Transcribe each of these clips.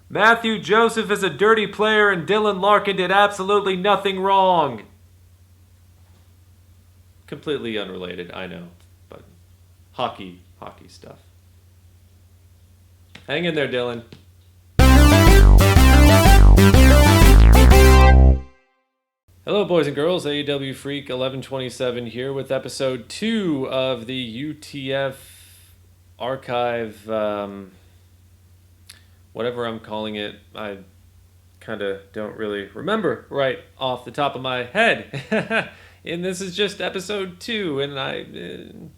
Matthew Joseph is a dirty player and Dylan Larkin did absolutely nothing wrong. Completely unrelated, I know, but hockey stuff. Hang in there, Dylan. Hello, boys and girls. AEW Freak 1127 here with episode 2 of the UTF Archive, whatever I'm calling it. I kind of don't really remember right off the top of my head. And this is just episode 2, and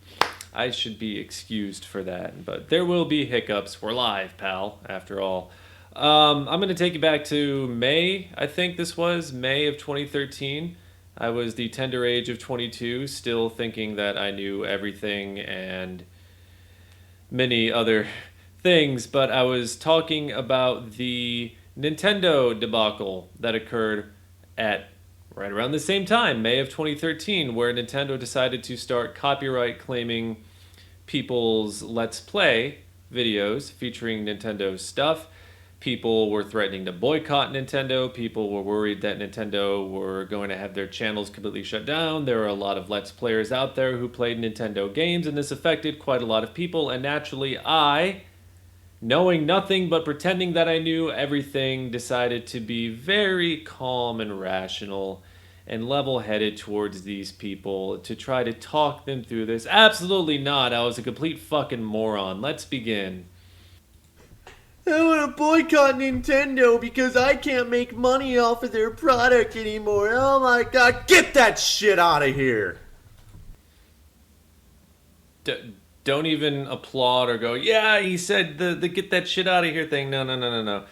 I should be excused for that. But there will be hiccups. We're live, pal, after all. I'm going to take you back to May, I think this was, May of 2013. I was the tender age of 22, still thinking that I knew everything and many other things, but I was talking about the Nintendo debacle that occurred at right around the same time, May of 2013, where Nintendo decided to start copyright claiming people's Let's Play videos featuring Nintendo stuff. People were threatening to boycott Nintendo. People were worried that Nintendo were going to have their channels completely shut down. There were a lot of Let's Players out there who played Nintendo games, and this affected quite a lot of people. And naturally, I, knowing nothing but pretending that I knew everything, decided to be very calm and rational and level-headed towards these people to try to talk them through this. Absolutely not. I was a complete fucking moron. Let's begin. I want to boycott Nintendo because I can't make money off of their product anymore. Oh my god, get that shit out of here! Don't even applaud or go, yeah, he said the get that shit out of here thing. No.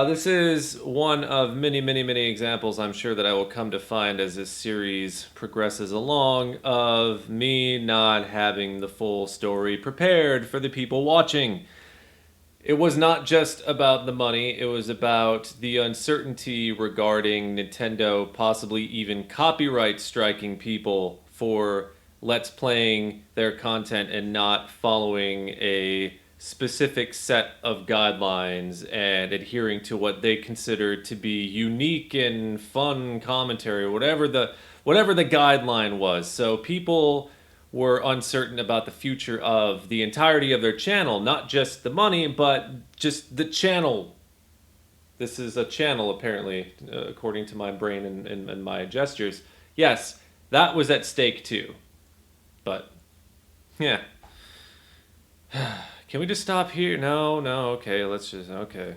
This is one of many, many, many examples I'm sure that I will come to find as this series progresses along of me not having the full story prepared for the people watching. It was not just about the money, it was about the uncertainty regarding Nintendo possibly even copyright striking people for Let's Playing their content and not following a specific set of guidelines and adhering to what they considered to be unique and fun commentary, whatever the guideline was. So people were uncertain about the future of the entirety of their channel, not just the money, but just the channel. This is a channel, apparently, according to my brain and my gestures. Yes, that was at stake too. But, yeah. Can we just stop here? No, okay, okay.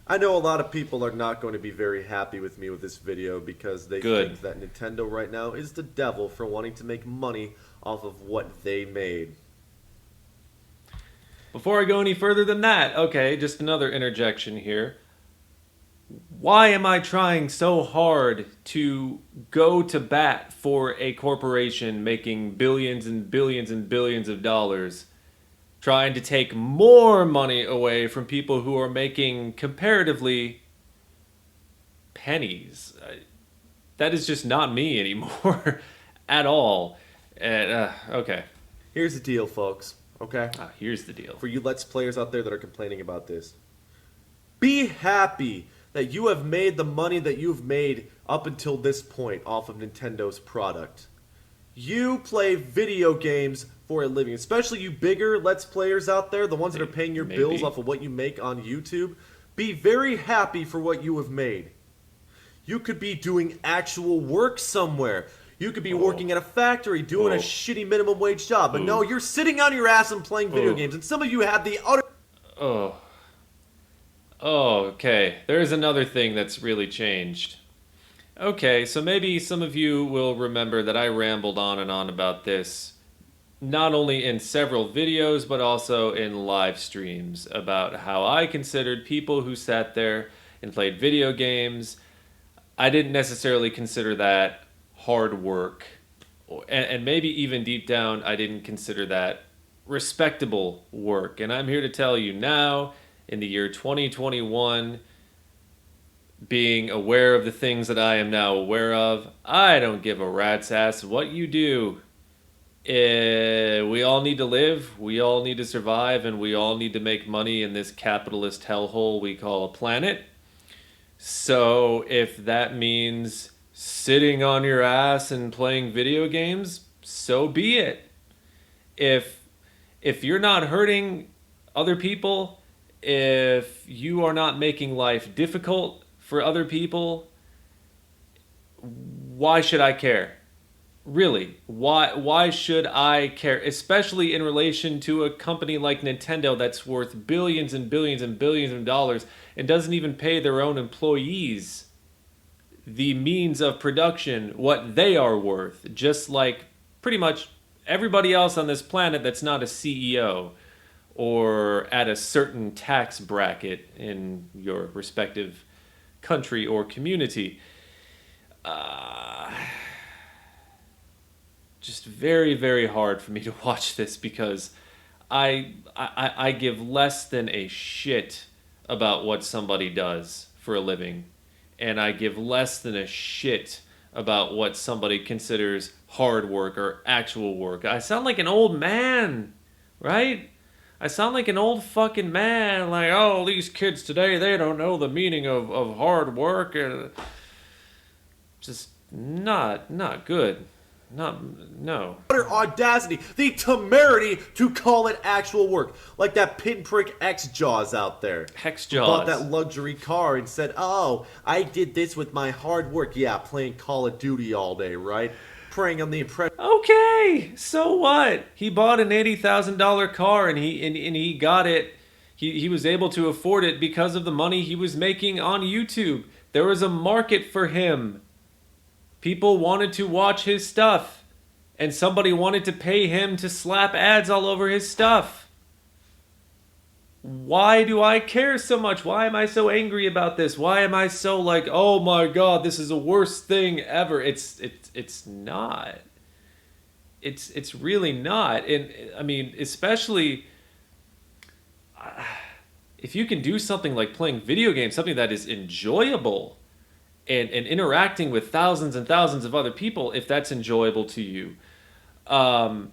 I know a lot of people are not going to be very happy with me with this video because they think that Nintendo right now is the devil for wanting to make money off of what they made. Before I go any further than that, okay, just another interjection here. Why am I trying so hard to go to bat for a corporation making billions and billions and billions of dollars, trying to take more money away from people who are making comparatively pennies? That is just not me anymore at all. Okay. Here's the deal, folks. Okay? Here's the deal. For you Let's Players out there that are complaining about this. Be happy that you have made the money that you've made up until this point off of Nintendo's product. You play video games for a living, especially you bigger Let's Players out there, the ones that are paying your bills off of what you make on YouTube. Be very happy for what you have made. You could be doing actual work somewhere. You could be working at a factory doing a shitty minimum wage job. But no, you're sitting on your ass and playing video games. And some of you have the utter... Okay. There's another thing that's really changed. Okay, so maybe some of you will remember that I rambled on and on about this, not only in several videos, but also in live streams, about how I considered people who sat there and played video games. I didn't necessarily consider that hard work, and maybe even deep down, I didn't consider that respectable work. And I'm here to tell you now, in the year 2021, being aware of the things that I am now aware of, I don't give a rat's ass what you do. We all need to live, we all need to survive, and we all need to make money in this capitalist hellhole we call a planet. So if that means sitting on your ass and playing video games, so be it. If you're not hurting other people, if you are not making life difficult for other people, why should I care? Really, why should I care? Especially in relation to a company like Nintendo that's worth billions and billions and billions of dollars and doesn't even pay their own employees the means of production what they are worth, just like pretty much everybody else on this planet that's not a CEO or at a certain tax bracket in your respective country or community. Uh, just very, very hard for me to watch this because I give less than a shit about what somebody does for a living, and I give less than a shit about what somebody considers hard work or actual work. I sound like an old man, right? I sound like an old fucking man, like, oh, these kids today, they don't know the meaning of hard work. And just not good. Not, no. Utter audacity, the temerity to call it actual work. Like that pinprick X-Jaws out there. Hex Who bought Jaws. that luxury car and said, oh, I did this with my hard work. Yeah, playing Call of Duty all day, right? Preying on the impression. Okay, so what? He bought an $80,000 car and he got it. He was able to afford it because of the money he was making on YouTube. There was a market for him. People wanted to watch his stuff, and somebody wanted to pay him to slap ads all over his stuff. Why do I care so much? Why am I so angry about this? Why am I so like, oh my god, this is the worst thing ever? It's not. It's really not. And I mean, especially if you can do something like playing video games, something that is enjoyable, and interacting with thousands and thousands of other people, if that's enjoyable to you, and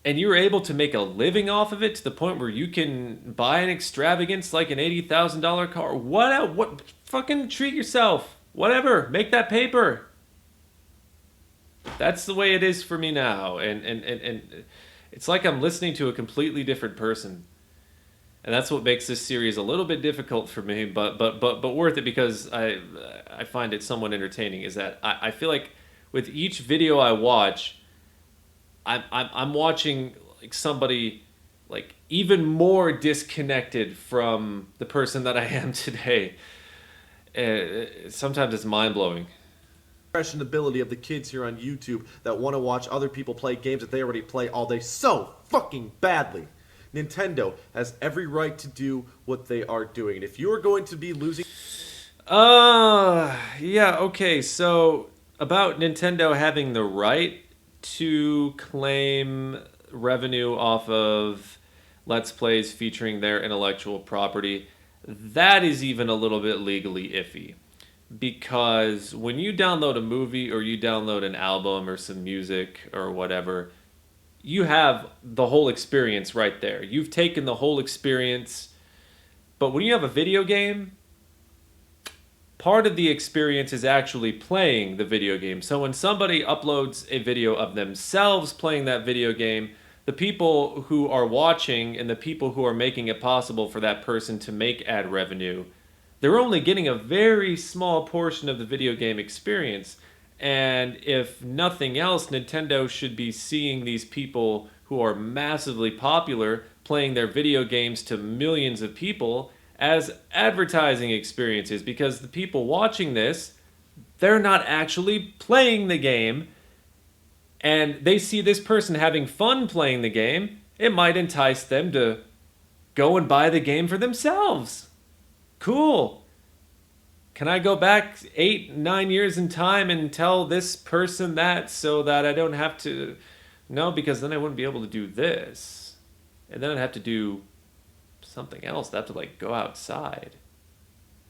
you're able to make a living off of it to the point where you can buy an extravagance like an $80,000 car, what fucking treat yourself, whatever, make that paper. That's the way it is for me now, and it's like I'm listening to a completely different person. And that's what makes this series a little bit difficult for me, but worth it because I find it somewhat entertaining. Is that I feel like with each video I watch, I'm watching like somebody like even more disconnected from the person that I am today. Sometimes it's mind blowing. Impressionability of the kids here on YouTube that want to watch other people play games that they already play all day so fucking badly. Nintendo has every right to do what they are doing. And if you are going to be losing... Yeah, okay. So, about Nintendo having the right to claim revenue off of Let's Plays featuring their intellectual property, that is even a little bit legally iffy. Because when you download a movie or you download an album or some music or whatever, you have the whole experience right there. You've taken the whole experience. But when you have a video game, part of the experience is actually playing the video game. So when somebody uploads a video of themselves playing that video game, the people who are watching and the people who are making it possible for that person to make ad revenue, they're only getting a very small portion of the video game experience. And if nothing else, Nintendo should be seeing these people who are massively popular playing their video games to millions of people as advertising experiences, because the people watching this, they're not actually playing the game, and they see this person having fun playing the game. It might entice them to go and buy the game for themselves. Cool. Can I go back 8, 9 years in time and tell this person that so that I don't have to... No, because then I wouldn't be able to do this. And then I'd have to do something else. I'd have to, like, go outside.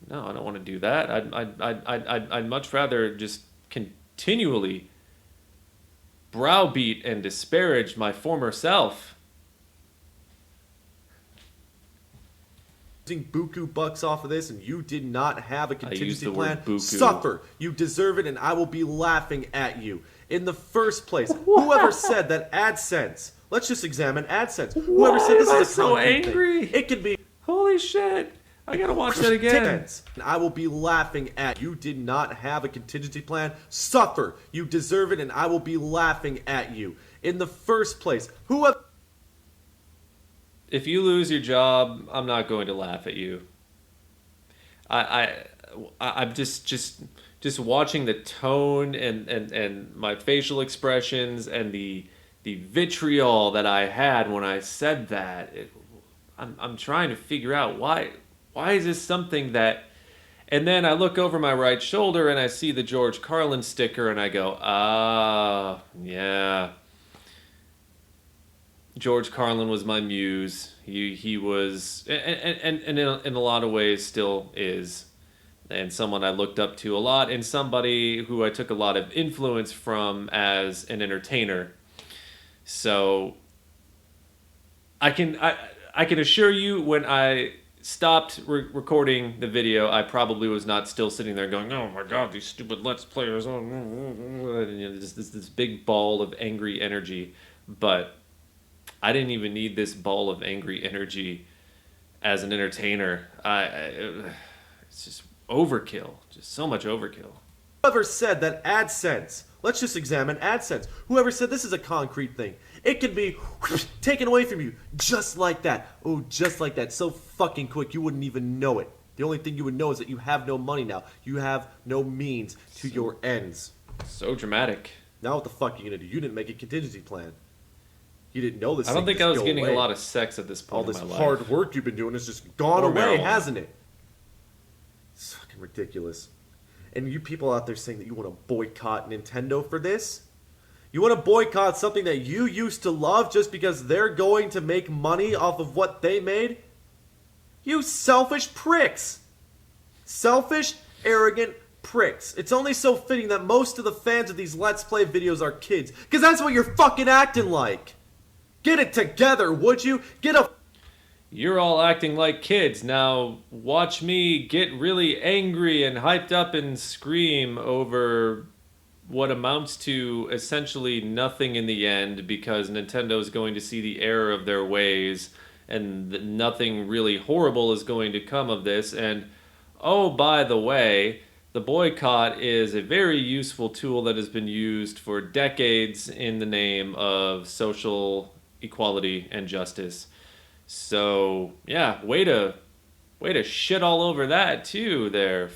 No, I don't want to do that. I'd much rather just continually browbeat and disparaged my former self. Using buku bucks off of this and you did not have a contingency plan, buku. suffer. You deserve it and I will be laughing at you. In the first place, whoever said that AdSense, let's just examine AdSense. Whoever said this is a so angry? thing, it could be Holy shit. I gotta watch that again. and I will be laughing at you. Did not have a contingency plan, suffer. You deserve it and I will be laughing at you. In the first place, whoever... If you lose your job, I'm not going to laugh at you. I'm just watching the tone and my facial expressions and the vitriol that I had when I said that. I'm trying to figure out why is this something that. And then I look over my right shoulder and I see the George Carlin sticker and I go, ah, yeah. George Carlin was my muse. He was, and in a lot of ways still is, and someone I looked up to a lot, and somebody who I took a lot of influence from as an entertainer. So I can assure you, when I stopped recording the video, I probably was not still sitting there going, "Oh my God, these stupid Let's Players!" This big ball of angry energy, but I didn't even need this ball of angry energy as an entertainer. It's just overkill. Just so much overkill. Whoever said that AdSense, let's just examine AdSense. Whoever said this is a concrete thing, it can be taken away from you just like that. Oh, just like that. So fucking quick, you wouldn't even know it. The only thing you would know is that you have no money now. You have no means to your ends. So dramatic. Now what the fuck are you gonna do? You didn't make a contingency plan. You didn't know this. I don't think I was getting away. a lot of sex at this point All in this my life. hard work you've been doing has just gone Or away, marijuana. hasn't it? It's fucking ridiculous. And you people out there saying that you want to boycott Nintendo for this? You want to boycott something that you used to love just because they're going to make money off of what they made? You selfish pricks! Selfish, arrogant pricks. It's only so fitting that most of the fans of these Let's Play videos are kids, because that's what you're fucking acting like! Get it together, would you? Get a... You're all acting like kids. Now watch me get really angry and hyped up and scream over what amounts to essentially nothing in the end, because Nintendo is going to see the error of their ways and nothing really horrible is going to come of this. And oh, by the way, the boycott is a very useful tool that has been used for decades in the name of social equality and justice. So yeah, way to shit all over that too there,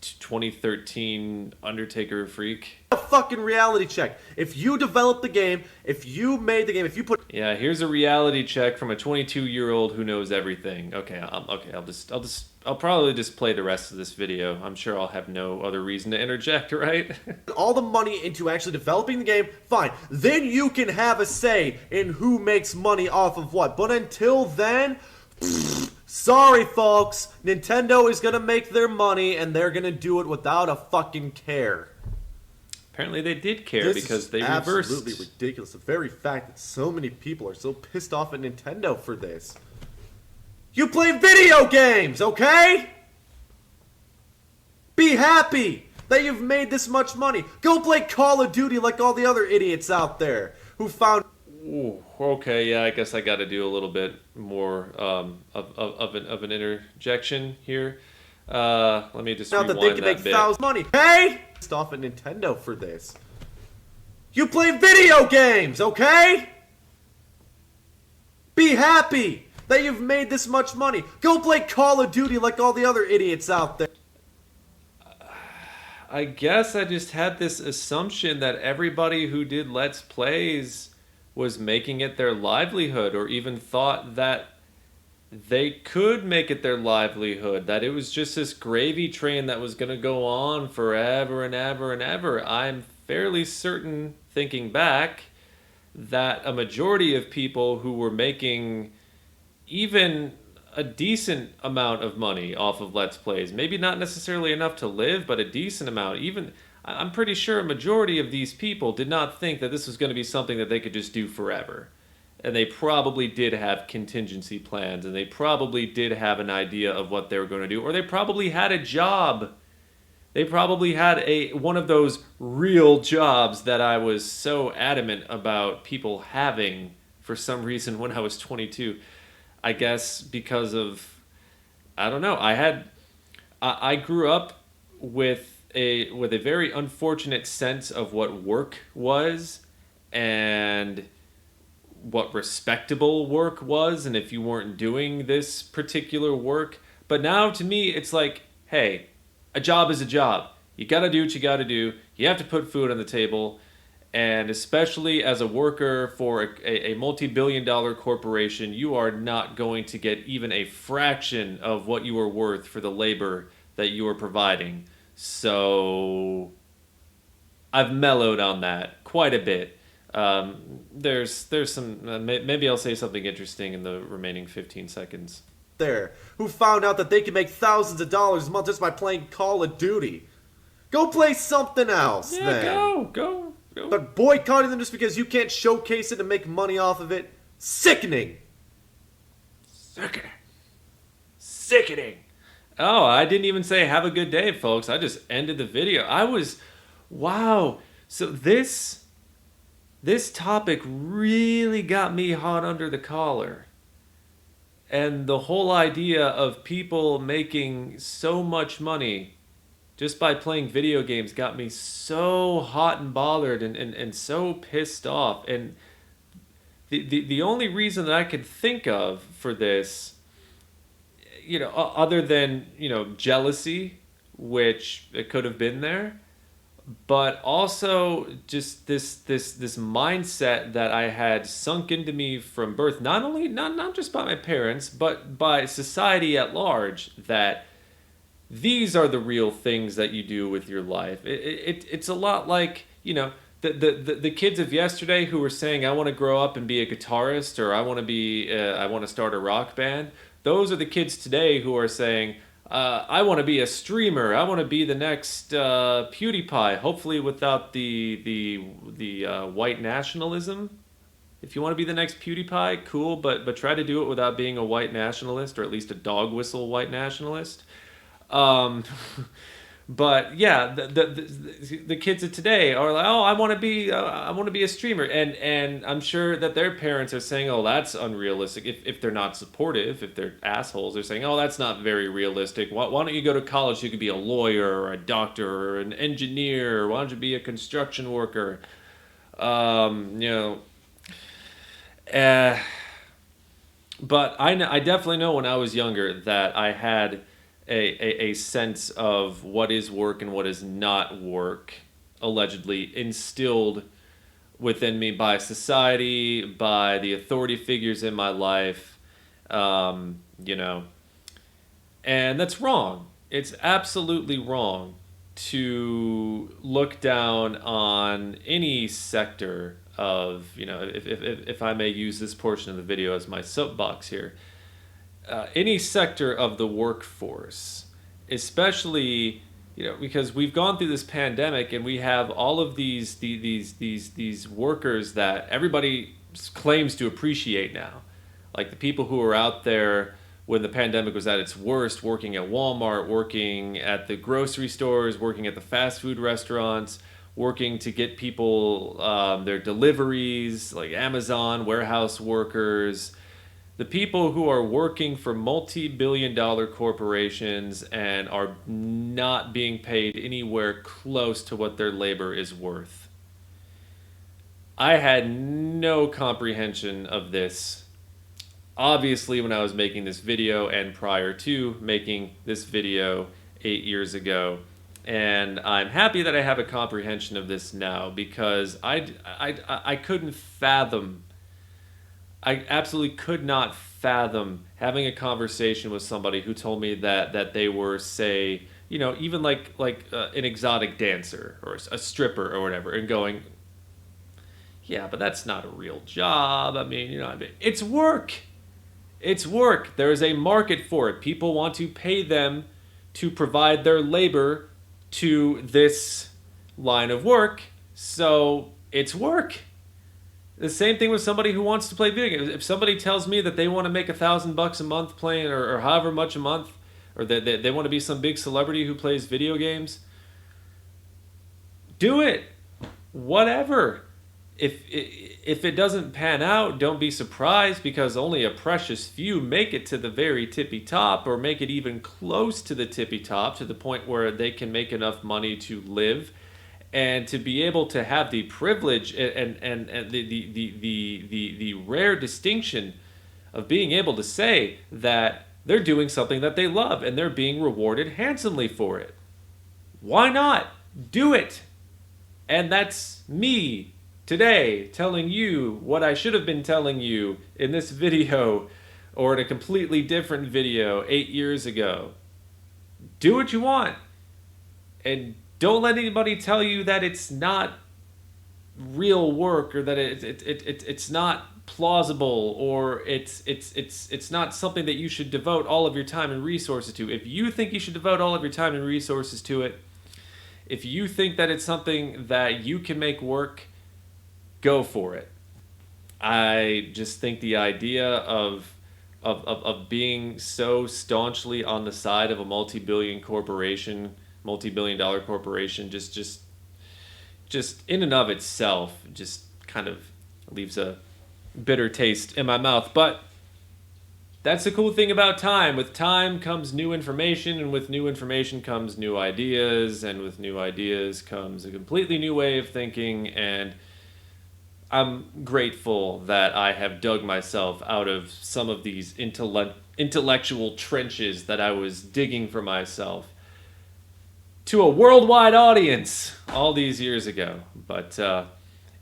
2013 Undertaker freak. A fucking reality check. If you developed the game, if you made the game, if you put... Yeah, here's a reality check from a 22-year-old who knows everything. Okay, I'll probably just play the rest of this video. I'm sure I'll have no other reason to interject, right? all the money into actually developing the game, fine. Then you can have a say in who makes money off of what. But until then, sorry folks, Nintendo is gonna make their money and they're gonna do it without a fucking care. Apparently they did care This because is they reversed. absolutely ridiculous. The very fact that so many people are so pissed off at Nintendo for this. You play video games, okay? Be happy that you've made this much money. Go play Call of Duty like all the other idiots out there who found... Ooh, okay, yeah, I guess I got to do a little bit more of an interjection here. Let me just Now rewind that they can make bit. thousands money. Hey! Pissed off at Nintendo for this. You play video games, okay? Be happy that you've made this much money. Go play Call of Duty like all the other idiots out there. I guess I just had this assumption that everybody who did Let's Plays was making it their livelihood, or even thought that they could make it their livelihood, that it was just this gravy train that was going to go on forever and ever and ever. I'm fairly certain, thinking back, that a majority of people who were making even a decent amount of money off of Let's Plays, maybe not necessarily enough to live, but a decent amount, even, I'm pretty sure a majority of these people did not think that this was going to be something that they could just do forever. And they probably did have contingency plans, and they probably did have an idea of what they were going to do, or they probably had a job. They probably had a one of those real jobs that I was so adamant about people having for some reason when I was 22. I guess because of, I don't know. I grew up with a very unfortunate sense of what work was, and what respectable work was, and if you weren't doing this particular work. But now to me it's like, hey, a job is a job. You got to do what you got to do. You have to put food on the table. And especially as a worker for a multi-billion dollar corporation, you are not going to get even a fraction of what you are worth for the labor that you are providing. So I've mellowed on that quite a bit. There's some maybe I'll say something interesting in the remaining 15 seconds. There, who found out that they can make thousands of dollars a month just by playing Call of Duty. Go play something else, Yeah, then. go. But boycotting them just because you can't showcase it and make money off of it, sickening. Sickening. Oh, I didn't even say have a good day, folks. I just ended the video. Wow. So this topic really got me hot under the collar. And the whole idea of people making so much money just by playing video games got me so hot and bothered and so pissed off. And the only reason that I could think of for this, other than, jealousy, which it could have been there, but also just this mindset that I had sunk into me from birth, not just by my parents, but by society at large, that these are the real things that you do with your life. It's a lot like, the kids of yesterday who were saying, I want to grow up and be a guitarist, or I want to start a rock band. Those are the kids today who are saying, I want to be a streamer. I want to be the next PewDiePie. Hopefully, without the white nationalism. If you want to be the next PewDiePie, cool, but try to do it without being a white nationalist, or at least a dog whistle white nationalist. Um, but yeah, the kids of today are like, oh, I want to be a streamer, and I'm sure that their parents are saying, oh, that's unrealistic. If they're not supportive, if they're assholes, they're saying, oh, that's not very realistic. Why don't you go to college so you could be a lawyer or a doctor or an engineer? Or why don't you be a construction worker? Um, you know, uh, but I definitely know when I was younger that I had a sense of what is work and what is not work, allegedly instilled within me by society, by the authority figures in my life, um, you know, and that's wrong. It's absolutely wrong to look down on any sector of, if I may use this portion of the video as my soapbox here, any sector of the workforce, especially, because we've gone through this pandemic and we have all of these workers that everybody claims to appreciate now, like the people who were out there when the pandemic was at its worst, working at Walmart, working at the grocery stores, working at the fast food restaurants, working to get people their deliveries, like Amazon, warehouse workers, the people who are working for multi-billion-dollar corporations and are not being paid anywhere close to what their labor is worth. I had no comprehension of this, obviously, when I was making this video and prior to making this video 8 years ago. And I'm happy that I have a comprehension of this now, because I couldn't fathom, I absolutely could not fathom having a conversation with somebody who told me that they were, say, even like an exotic dancer or a stripper or whatever, and going, yeah, but that's not a real job. I mean, it's work. It's work. There is a market for it. People want to pay them to provide their labor to this line of work, so it's work. The same thing with somebody who wants to play video games. If somebody tells me that they want to make $1,000 a month playing, or however much a month, or that they want to be some big celebrity who plays video games, do it. Whatever. If it doesn't pan out, don't be surprised, because only a precious few make it to the very tippy top, or make it even close to the tippy top, to the point where they can make enough money to live and to be able to have the privilege and the rare distinction of being able to say that they're doing something that they love and they're being rewarded handsomely for it. Why not? Do it. And that's me today telling you what I should have been telling you in this video, or in a completely different video 8 years ago. Do what you want. And don't let anybody tell you that it's not real work, or that it's not plausible, or it's not something that you should devote all of your time and resources to. If you think you should devote all of your time and resources to it, if you think that it's something that you can make work, go for it. I just think the idea of being so staunchly on the side of a multi-billion dollar corporation, just in and of itself, just kind of leaves a bitter taste in my mouth. But that's the cool thing about time. With time comes new information, and with new information comes new ideas, and with new ideas comes a completely new way of thinking. And I'm grateful that I have dug myself out of some of these intellectual trenches that I was digging for myself to a worldwide audience all these years ago. But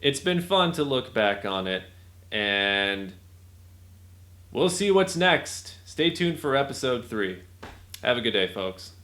it's been fun to look back on it, and we'll see what's next. Stay tuned for episode 3. Have a good day, folks.